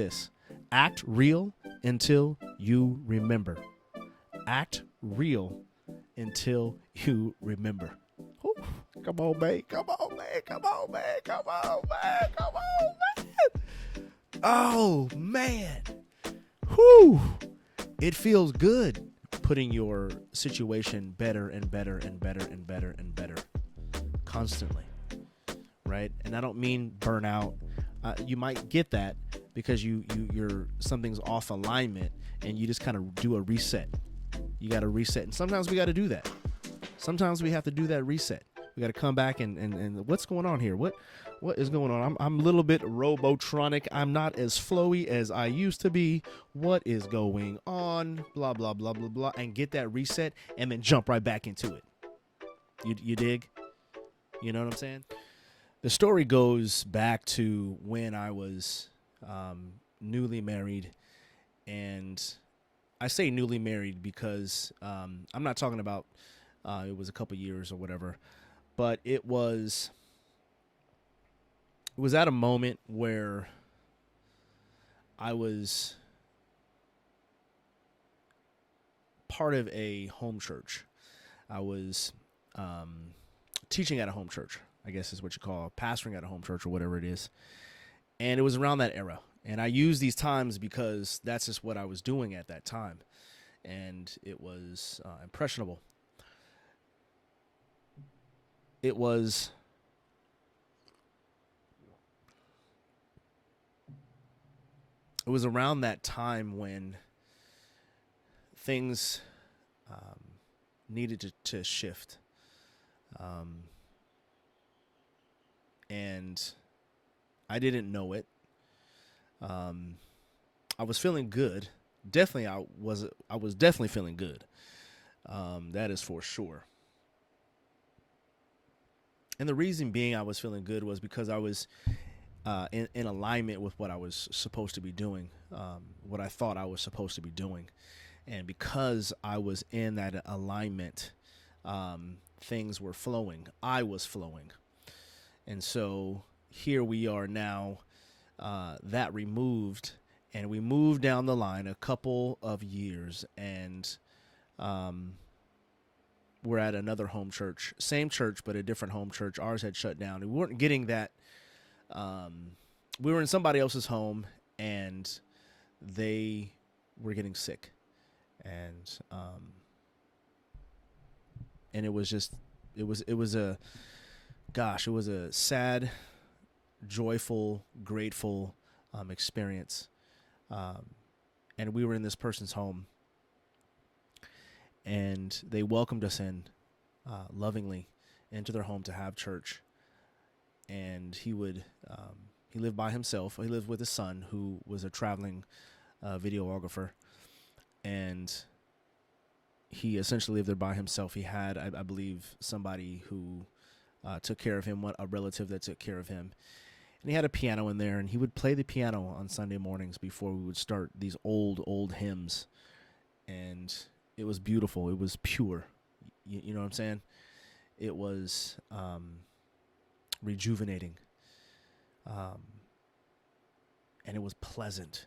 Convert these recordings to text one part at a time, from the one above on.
this. Act real until you remember. Act real until you remember. Whew. Come on, man. Come on, man. Come on, man. Come on, man. Come on, man. Oh, man. Whew. It feels good putting your situation better and better and better and better and better constantly, right? And I don't mean burnout. You might get that because you're something's off alignment and you just kind of do a reset. You got to reset, and sometimes we got to do that. Sometimes we have to do that reset. We got to come back and what's going on here? What is going on? I'm a little bit robotronic. I'm not as flowy as I used to be. What is going on? Blah blah blah blah blah, and get that reset, and then jump right back into it. You dig? You know what I'm saying? The story goes back to when I was newly married, and I say newly married because I'm not talking about it was a couple years or whatever, but it was at a moment where I was part of a home church. I was teaching at a home church, I guess is what you call pastoring at a home church or whatever it is. And it was around that era. And I use these times because that's just what I was doing at that time. And it was impressionable. It was around that time when things needed to shift. And I didn't know it. I was feeling good. Definitely, I was definitely feeling good. That is for sure. And the reason being I was feeling good was because I was in alignment with what I was supposed to be doing, what I thought I was supposed to be doing. And because I was in that alignment, things were flowing. I was flowing. And so here we are now, that removed, and we moved down the line a couple of years, and we're at another home church, same church, but a different home church. Ours had shut down. We weren't getting that. We were in somebody else's home, and they were getting sick, and it was just, it was a sad, joyful, grateful experience. And we were in this person's home, and they welcomed us in lovingly into their home to have church. And he lived by himself. He lived with his son, who was a traveling videographer, and he essentially lived there by himself. He had, I believe, somebody who took care of him, a relative that took care of him. And he had a piano in there, and he would play the piano on Sunday mornings before we would start these old hymns. And it was beautiful. It was pure. You know what I'm saying? It was rejuvenating. And it was pleasant.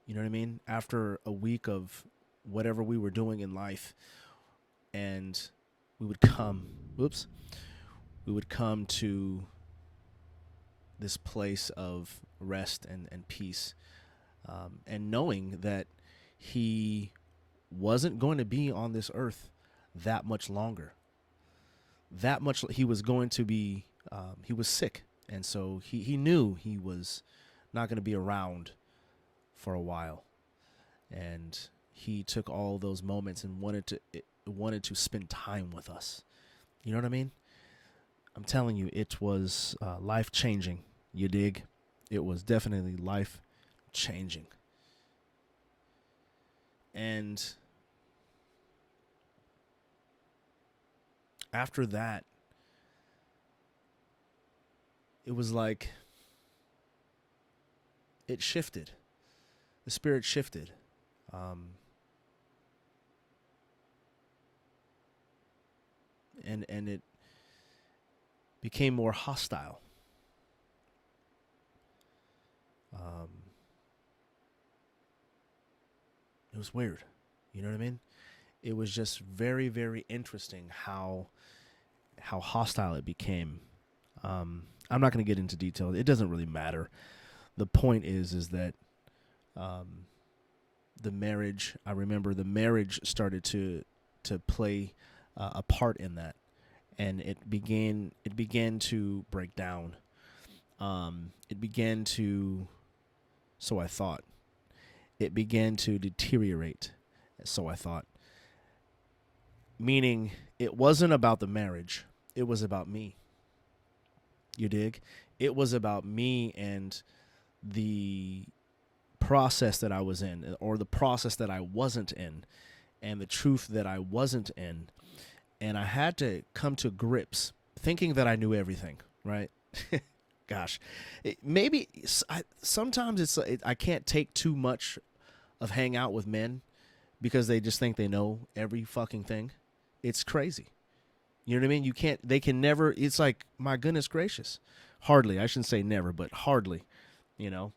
You know what I mean? After a week of whatever we were doing in life, and we would come to this place of rest and peace, and knowing that he wasn't going to be on this earth that much longer. He was going to be, he was sick, and so he knew he was not going to be around for a while, and he took all those moments and wanted to spend time with us. You know what I mean? I'm telling you, it was life-changing. You dig? It was definitely life-changing. And after that, it was like it shifted. The spirit shifted. And it became more hostile. It was weird. You know what I mean? It was just very, very interesting how hostile it became. I'm not going to get into detail. It doesn't really matter. The point is that the marriage. I remember the marriage started to play a part in that, and it began to break down. It began to, so I thought. It began to deteriorate, so I thought. Meaning, it wasn't about the marriage. It was about me. You dig? It was about me and the process that I was in, or the process that I wasn't in, and the truth that I wasn't in. And I had to come to grips thinking that I knew everything, right? Gosh, sometimes I can't take too much of hang out with men because they just think they know every fucking thing. It's crazy. You know what I mean? They can never, it's like, my goodness gracious. Hardly, I shouldn't say never, but hardly, you know?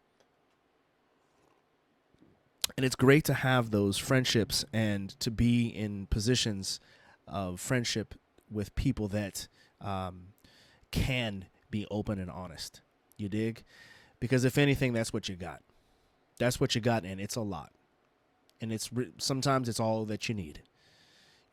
And it's great to have those friendships and to be in positions of friendship with people that can be open and honest. You dig? Because if anything, that's what you got. That's what you got, and it's a lot. And sometimes it's all that you need,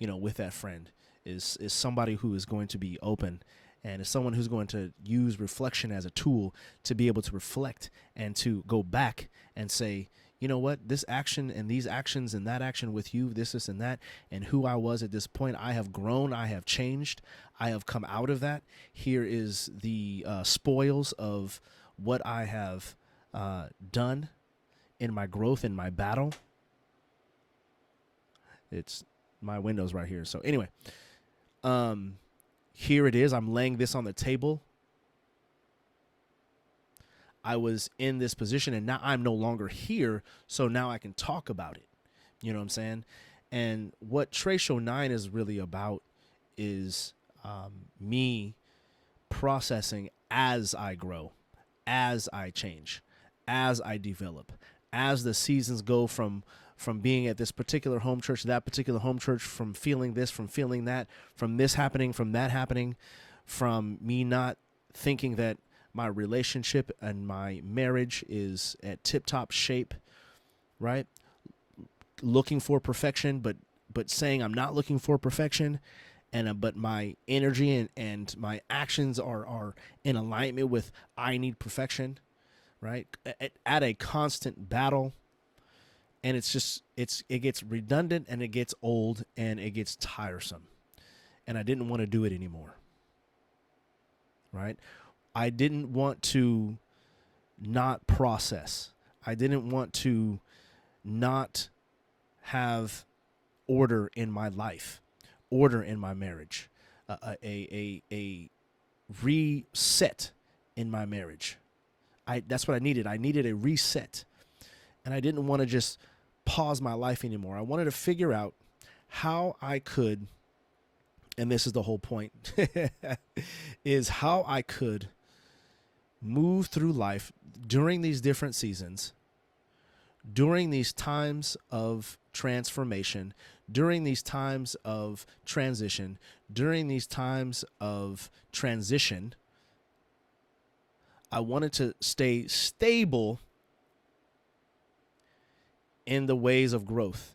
with that friend. Is somebody who is going to be open, and is someone who's going to use reflection as a tool to be able to reflect and to go back and say, you know what, this action and these actions and that action with you, this and that, and who I was at this point, I have grown, I have changed, I have come out of that. Here is the spoils of what I have done in my growth, in my battle. It's my window's right here. So anyway, here it is. I'm laying this on the table. I was in this position, and now I'm no longer here, so now I can talk about it. You know what I'm saying? And what Trey Show 9 is really about is me processing as I grow, as I change, as I develop, as the seasons go from being at this particular home church to that particular home church, from feeling this, from feeling that, from this happening, from that happening, from me not thinking that my relationship and my marriage is at tip-top shape, right? Looking for perfection, but saying I'm not looking for perfection, and but my energy and my actions are in alignment with I need perfection, right? At a constant battle. And it gets redundant, and it gets old, and it gets tiresome. And I didn't want to do it anymore. Right? I didn't want to not process. I didn't want to not have order in my life, order in my marriage, a reset in my marriage. That's what I needed. I needed a reset. And I didn't want to just pause my life anymore. I wanted to figure out how I could, and this is the whole point, is how I could move through life during these different seasons, during these times of transformation, during these times of transition, during these times of transition. I wanted to stay stable in the ways of growth,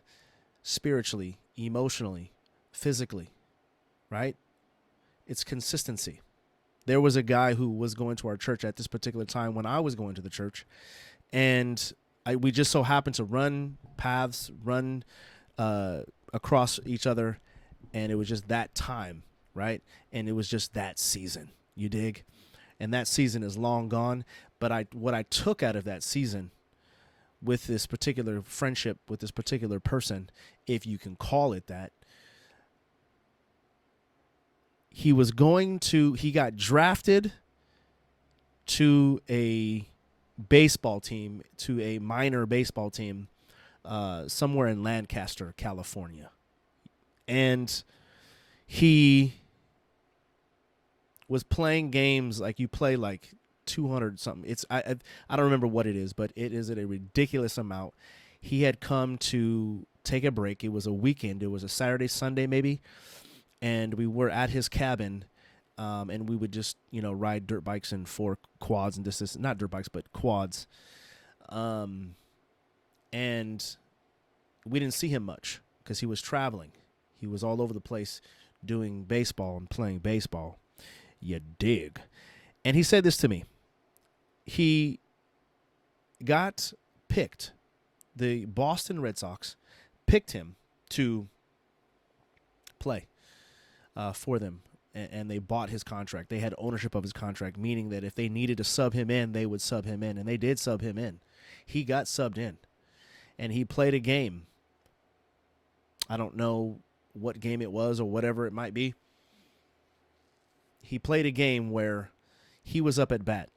spiritually, emotionally, physically, right? It's consistency. There was a guy who was going to our church at this particular time when I was going to the church, and we just so happened to run paths, run across each other, and it was just that time, right? And it was just that season, you dig? And that season is long gone, but what I took out of that season with this particular friendship, with this particular person, if you can call it that, he got drafted to a baseball team, to a minor baseball team, somewhere in Lancaster, California. And he was playing games like you play like 200 something. I don't remember what it is, but it is at a ridiculous amount. He had come to take a break. It was a weekend. It was a Saturday, Sunday maybe, and we were at his cabin, and we would just ride dirt bikes and four quads and this not dirt bikes but quads, and we didn't see him much because he was traveling. He was all over the place doing baseball and playing baseball. You dig? And he said this to me. He got picked. The Boston Red Sox picked him to play for them, and they bought his contract. They had ownership of his contract, meaning that if they needed to sub him in, they would sub him in, and they did sub him in. He got subbed in, and he played a game. I don't know what game it was or whatever it might be. He played a game where he was up at bat.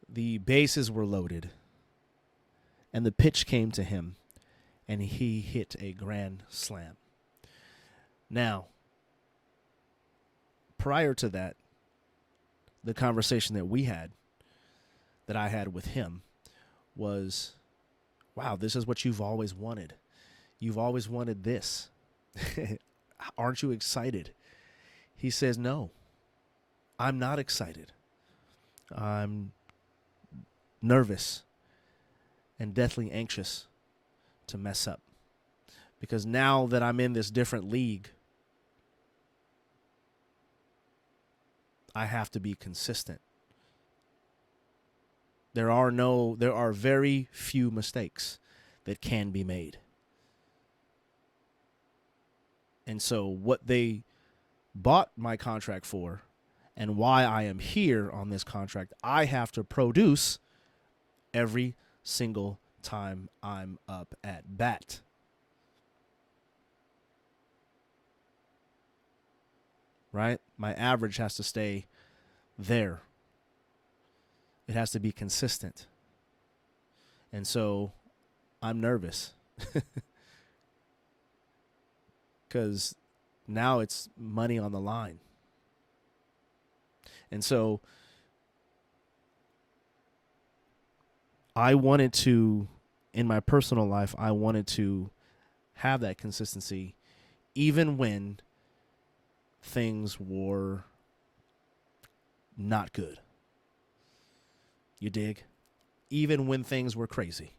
The bases were loaded, and the pitch came to him, and he hit a grand slam. Now, prior to that, the conversation that I had with him was, wow, this is what you've always wanted. You've always wanted this. Aren't you excited? He says, no, I'm not excited. I'm nervous and deathly anxious to mess up. Because now that I'm in this different league, I have to be consistent. There are very few mistakes that can be made. And so what they bought my contract for and why I am here on this contract, I have to produce every single time I'm up at bat. Right? My average has to stay there. It has to be consistent. And so I'm nervous. Because now it's money on the line. And so I wanted to, in my personal life, I wanted to have that consistency even when things were not good. You dig? Even when things were crazy.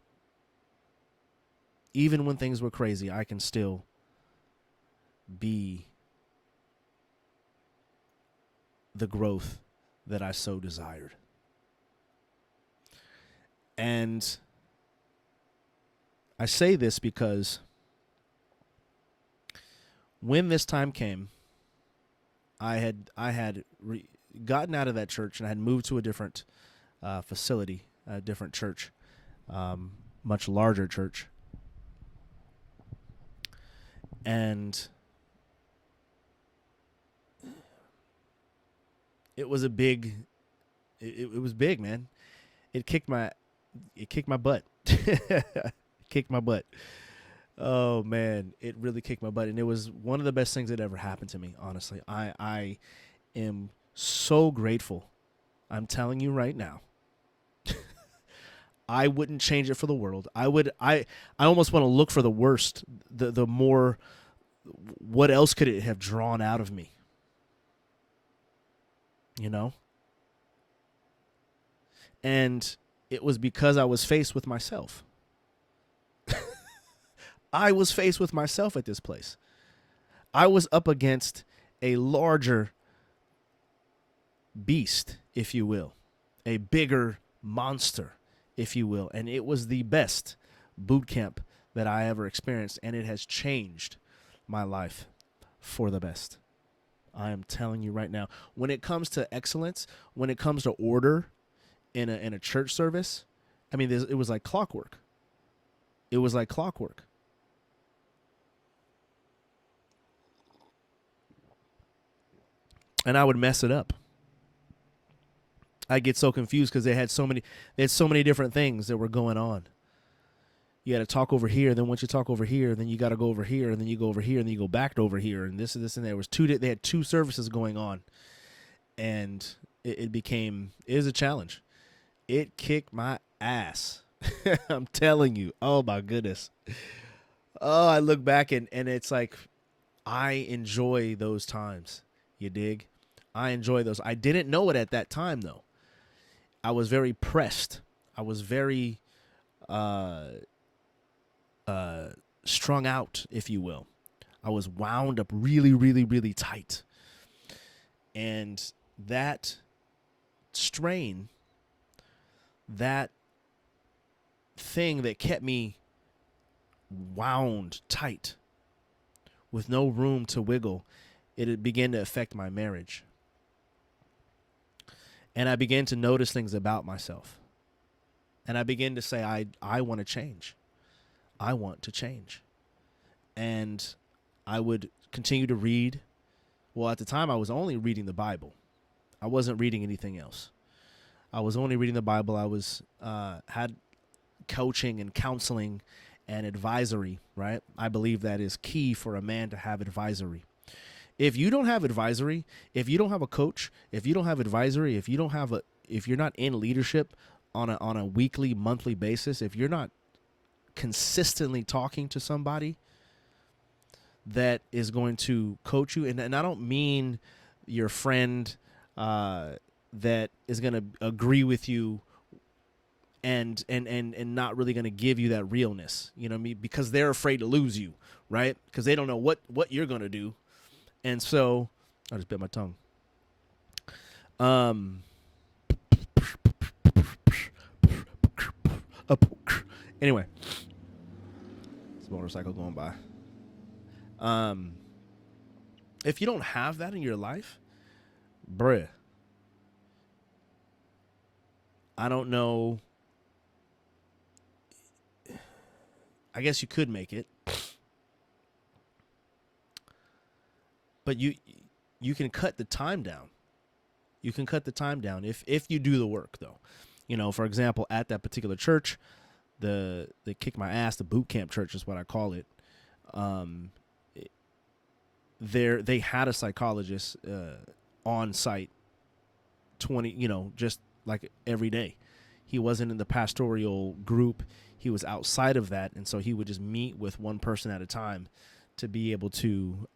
Even when things were crazy, I can still be the growth that I so desired. And I say this because when this time came, I had gotten out of that church and I had moved to a different facility, a different church, much larger church. And it was it was big, man. It kicked my butt. Kicked my butt. Oh man, it really kicked my butt. And it was one of the best things that ever happened to me, honestly. I am so grateful. I'm telling you right now. I wouldn't change it for the world. I almost want to look for the worst, the more, what else could it have drawn out of me? You know? And it was because I was faced with myself. I was faced with myself at this place. I was up against a larger beast, if you will, a bigger monster, if you will. And it was the best boot camp that I ever experienced, and it has changed my life for the best. I am telling you right now, when it comes to excellence, when it comes to order in a church service, I mean, it was like clockwork. It was like clockwork. And I would mess it up. I get so confused because they had so many different things that were going on. You got to talk over here, then once you talk over here, then you got to go over here, and then you go over here, and then you go back to over here, and this and this and that. They had two services going on, and it is a challenge. It kicked my ass. I'm telling you. Oh my goodness. Oh, I look back and it's like I enjoy those times. You dig? I enjoy those. I didn't know it at that time though. I was very pressed. I was very uh uh strung out, if you will. I was wound up really, really, really tight. And that strain, that thing that kept me wound tight with no room to wiggle, it began to affect my marriage. And I began to notice things about myself. And I began to say, I want to change. I want to change. And I would continue to read. Well, at the time, I was only reading the Bible. I wasn't reading anything else. I was only reading the Bible. I was had coaching and counseling and advisory, right? I believe that is key for a man to have advisory. If you don't have advisory, if you don't have a coach, if you don't have advisory, if you're not in leadership on a weekly, monthly basis, if you're not consistently talking to somebody that is going to coach you, and I don't mean your friend that is going to agree with you and not really going to give you that realness, you know what I mean? Because they're afraid to lose you, right? Because they don't know what you're going to do. And so I just bit my tongue. Anyway, it's a motorcycle going by. If you don't have that in your life, bruh, I don't know. I guess you could make it, but you can cut the time down. You can cut the time down if you do the work, though. You know, for example, at that particular church, they kick my ass. The boot camp church is what I call it. They had a psychologist on site 20, just like every day. He wasn't in the pastoral group. He was outside of that. And so he would just meet with one person at a time to be able to,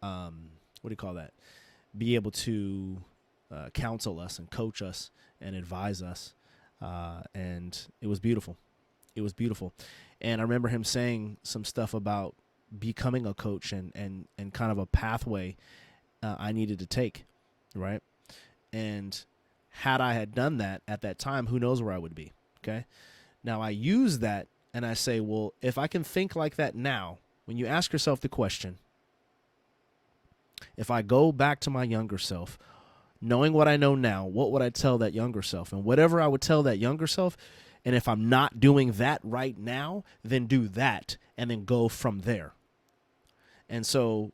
be able to counsel us and coach us and advise us. And it was beautiful. It was beautiful. And I remember him saying some stuff about becoming a coach and kind of a pathway I needed to take, right? And had I had done that at that time, who knows where I would be, okay? Now, I use that and I say, well, if I can think like that now, when you ask yourself the question, if I go back to my younger self, knowing what I know now, what would I tell that younger self? And whatever I would tell that younger self, and if I'm not doing that right now, then do that and then go from there. And so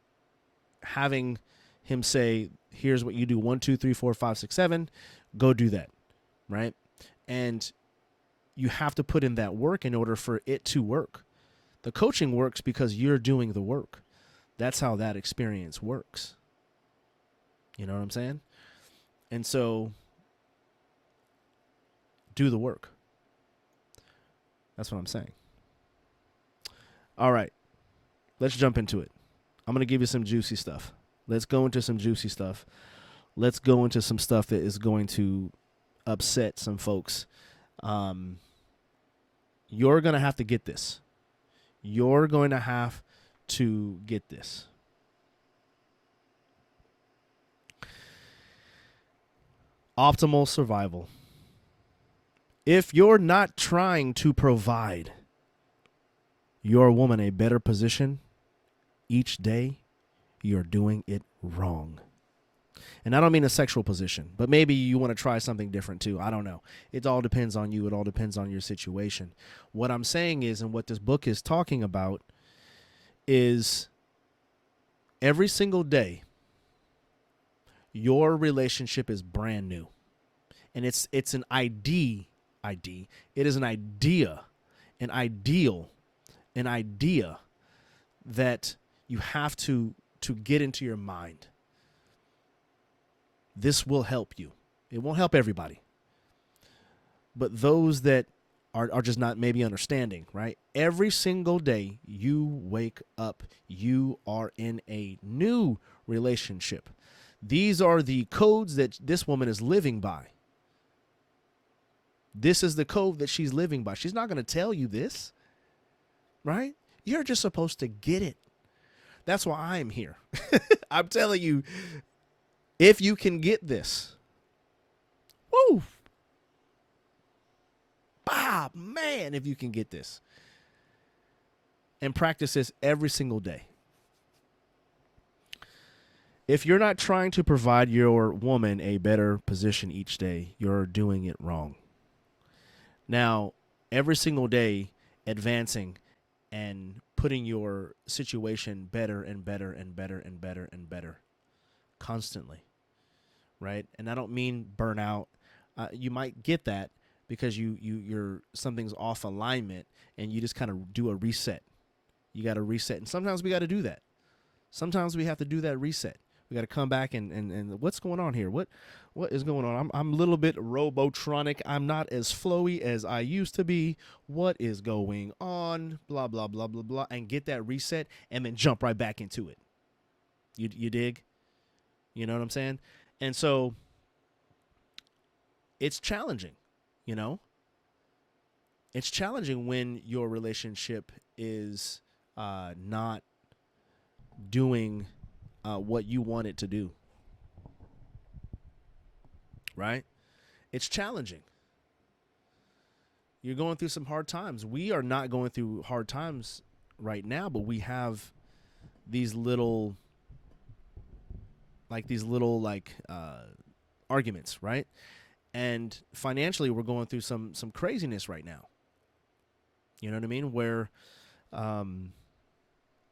having him say, here's what you do, 1, 2, 3, 4, 5, 6, 7, go do that, right? And you have to put in that work in order for it to work. The coaching works because you're doing the work. That's how that experience works. You know what I'm saying? And so do the work. That's what I'm saying. All right. Let's jump into it. I'm going to give you some juicy stuff. Let's go into some juicy stuff. Let's go into some stuff that is going to upset some folks. You're going to have to get this. You're going to have to get this. Optimal survival. If you're not trying to provide your woman a better position each day, you're doing it wrong. And I don't mean a sexual position, but maybe you want to try something different too. I don't know. It all depends on you. It all depends on your situation. What I'm saying is, and what this book is talking about, is every single day, your relationship is brand new. And it's an ID. It is an idea, an ideal, an idea that you have to get into your mind. This will help you. It won't help everybody. But those that are just not maybe understanding, right? Every single day you wake up, you are in a new relationship. These are the codes that this woman is living by. This is the code that she's living by. She's not going to tell you this, right? You're just supposed to get it. That's why I'm here. I'm telling you, if you can get this, woo, ah, man, if you can get this and practice this every single day. If you're not trying to provide your woman a better position each day, you're doing it wrong. Now, every single day, advancing and putting your situation better and better and better and better and better constantly, right? And I don't mean burnout. You might get that because you're something's off alignment and you just kind of do a reset. You got to reset. And sometimes we got to do that. Sometimes we have to do that reset. We got to come back and what's going on here? What is going on? I'm a little bit robotronic. I'm not as flowy as I used to be. What is going on? Blah, blah, blah, blah, blah. And get that reset and then jump right back into it. You dig? You know what I'm saying? And so it's challenging, you know? It's challenging when your relationship is not doing what you want it to do, right? It's challenging. You're going through some hard times. We are not going through hard times right now, but we have these little arguments, right? And financially, we're going through some craziness right now. You know what I mean? Where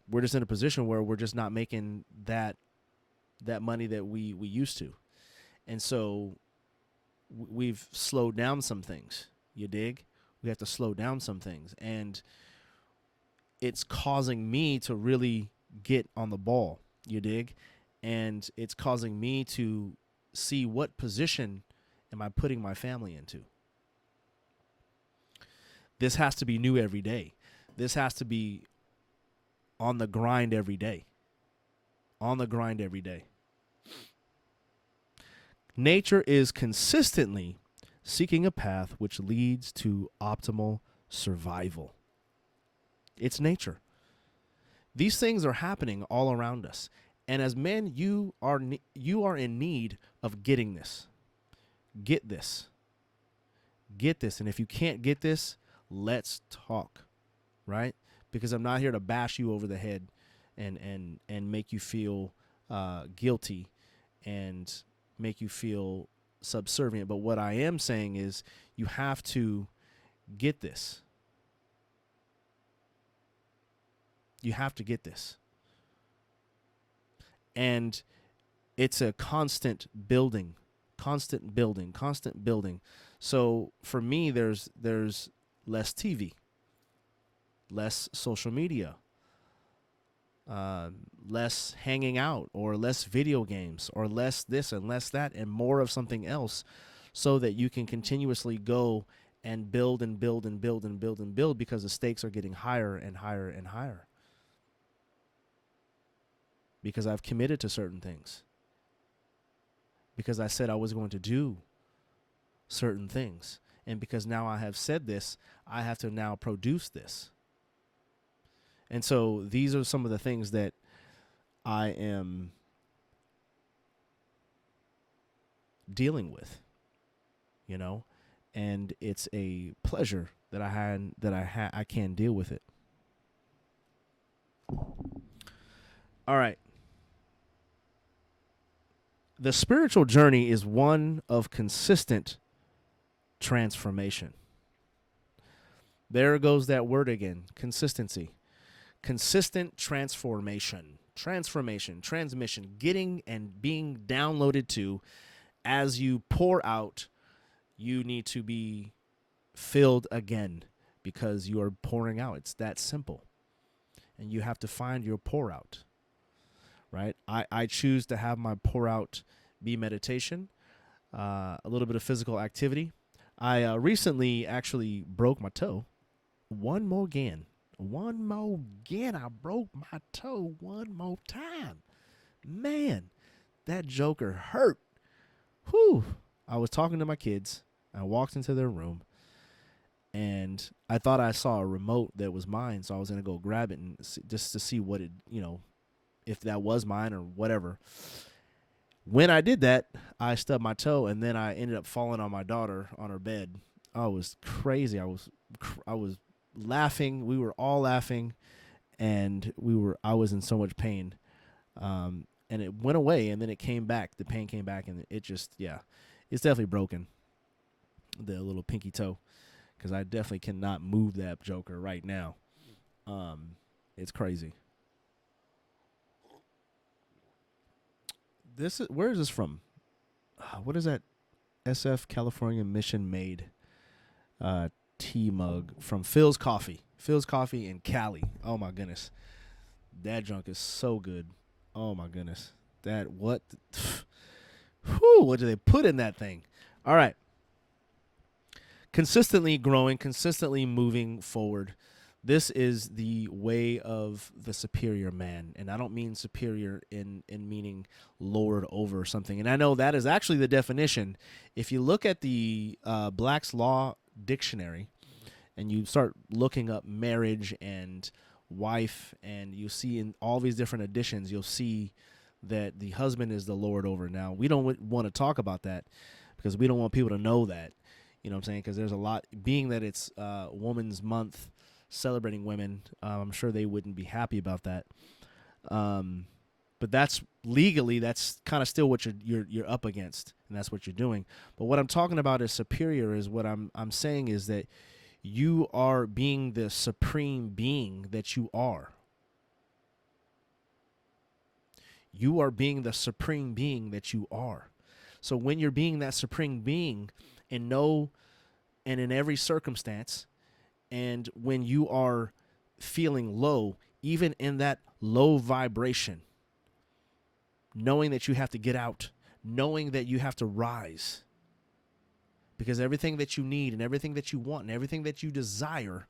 we're just in a position where we're just not making that money that we used to. And so we've slowed down some things. You dig? We have to slow down some things. And it's causing me to really get on the ball. You dig? And it's causing me to see what position am I putting my family into. This has to be new every day. This has to be on the grind every day. On the grind every day. Nature is consistently seeking a path which leads to optimal survival. It's nature. These things are happening all around us. And as men, you are in need of getting this. Get this. Get this. And if you can't get this, let's talk, right? Because I'm not here to bash you over the head and make you feel guilty and make you feel subservient. But what I am saying is you have to get this. You have to get this. And it's a constant building. So for me, there's less TV, less social media, less hanging out, or less video games, or less this and less that, and more of something else, so that you can continuously go and build and build and build and build and build, because the stakes are getting higher and higher and higher. Because I've committed to certain things. Because I said I was going to do certain things. And because now I have said this, I have to now produce this. And so these are some of the things that I am dealing with, you know, and it's a pleasure that I can deal with it. All right. The spiritual journey is one of consistent transformation. There goes that word again, consistency. Consistent transformation, transmission, getting and being downloaded to. As you pour out, you need to be filled again, because you are pouring out. It's that simple. And you have to find your pour out, right? I choose to have my pour out be meditation, a little bit of physical activity, I recently actually broke my toe. One more again. One more again. I broke my toe one more time. Man, that joker hurt. Whew. I was talking to my kids. I walked into their room, and I thought I saw a remote that was mine, so I was going to go grab it and just to see what it, if that was mine or whatever. When I did that, I stubbed my toe, and then I ended up falling on my daughter on her bed. I was crazy. I was laughing. We were all laughing, and I was in so much pain. And it went away, and then it came back. The pain came back, and it just, it's definitely broken, the little pinky toe, because I definitely cannot move that joker right now. It's crazy. Where is this from? What is that? SF California Mission made tea mug from Phil's Coffee. Phil's Coffee in Cali. Oh my goodness, that junk is so good. Oh my goodness, what do they put in that thing? All right, consistently growing, consistently moving forward. This is the way of the superior man. And I don't mean superior in meaning lord over something. And I know that is actually the definition. If you look at the Black's Law Dictionary and you start looking up marriage and wife, and you see in all these different editions, you'll see that the husband is the lord over. Now, we don't want to talk about that because we don't want people to know that. You know what I'm saying? Because there's a lot, being that it's Women's Month, celebrating women, I'm sure they wouldn't be happy about that. But that's legally, that's kind of still what you're up against, and that's what you're doing. But what I'm talking about is superior. Is what I'm saying is that you are being the supreme being that you are. You are being the supreme being that you are. So when you're being that supreme being in every circumstance, and when you are feeling low, even in that low vibration, knowing that you have to get out, knowing that you have to rise, because everything that you need and everything that you want and everything that you desire,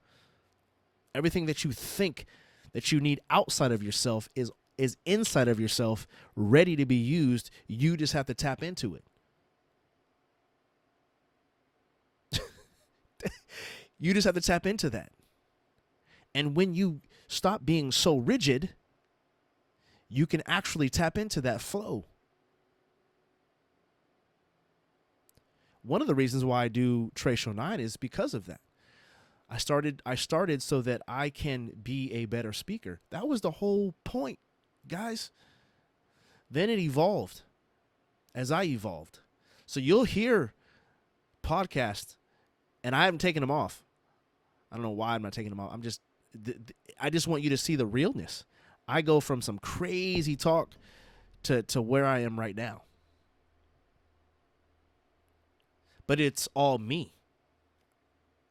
everything that you think that you need outside of yourself is inside of yourself, ready to be used. You just have to tap into it. You just have to tap into that. And when you stop being so rigid, you can actually tap into that flow. One of the reasons why I do Trey Show 9 is because of that. I started so that I can be a better speaker. That was the whole point, guys. Then it evolved as I evolved. So you'll hear podcasts, and I haven't taken them off. I don't know why I'm not taking them off. I just want you to see the realness. I go from some crazy talk to where I am right now. But it's all me.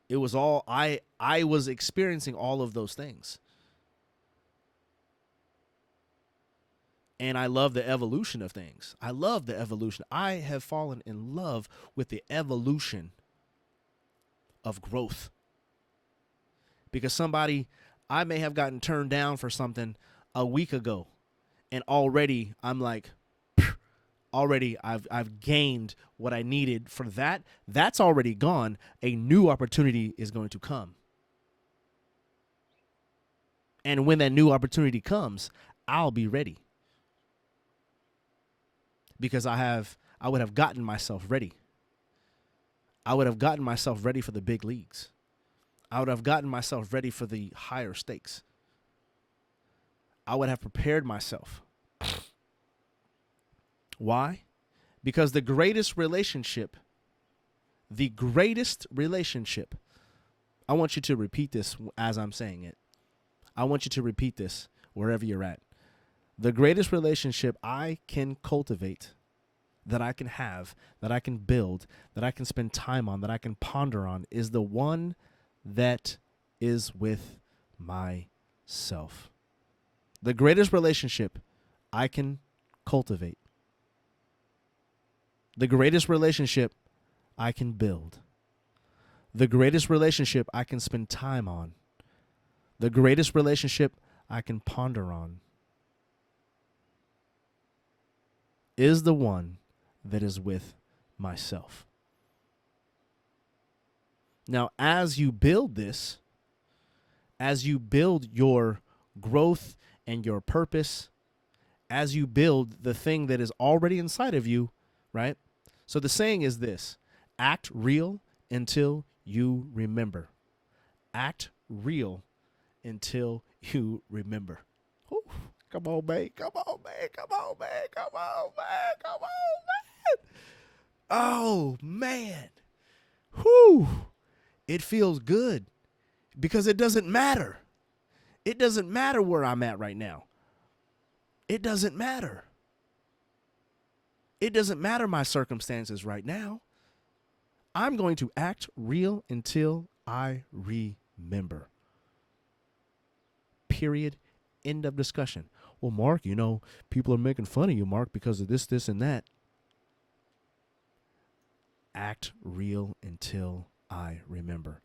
It was all I was experiencing all of those things. And I love the evolution of things. I love the evolution. I have fallen in love with the evolution of growth. Because I may have gotten turned down for something a week ago, and already I'm like, already I've gained what I needed for that. That's already gone. A new opportunity is going to come. And when that new opportunity comes, I'll be ready. Because I would have gotten myself ready. I would have gotten myself ready for the big leagues. I would have gotten myself ready for the higher stakes. I would have prepared myself. Why? Because the greatest relationship, I want you to repeat this as I'm saying it. I want you to repeat this wherever you're at. The greatest relationship I can cultivate, that I can have, that I can build, that I can spend time on, that I can ponder on, is the one that is with myself. The greatest relationship I can cultivate, the greatest relationship I can build, The greatest relationship I can spend time on, the greatest relationship I can ponder on, is the one that is with myself. Now, as you build this, as you build your growth and your purpose, as you build the thing that is already inside of you, right? So the saying is this: act real until you remember. Act real until you remember. Whew. Come on, man. Come on, man. Come on, man. Come on, man. Come on, man. Oh, man. Whew. It feels good because it doesn't matter. It doesn't matter where I'm at right now. It doesn't matter. It doesn't matter my circumstances right now. I'm going to act real until I remember. Period. End of discussion. Well, Mark, people are making fun of you, Mark, because of this, this, and that. Act real until I remember.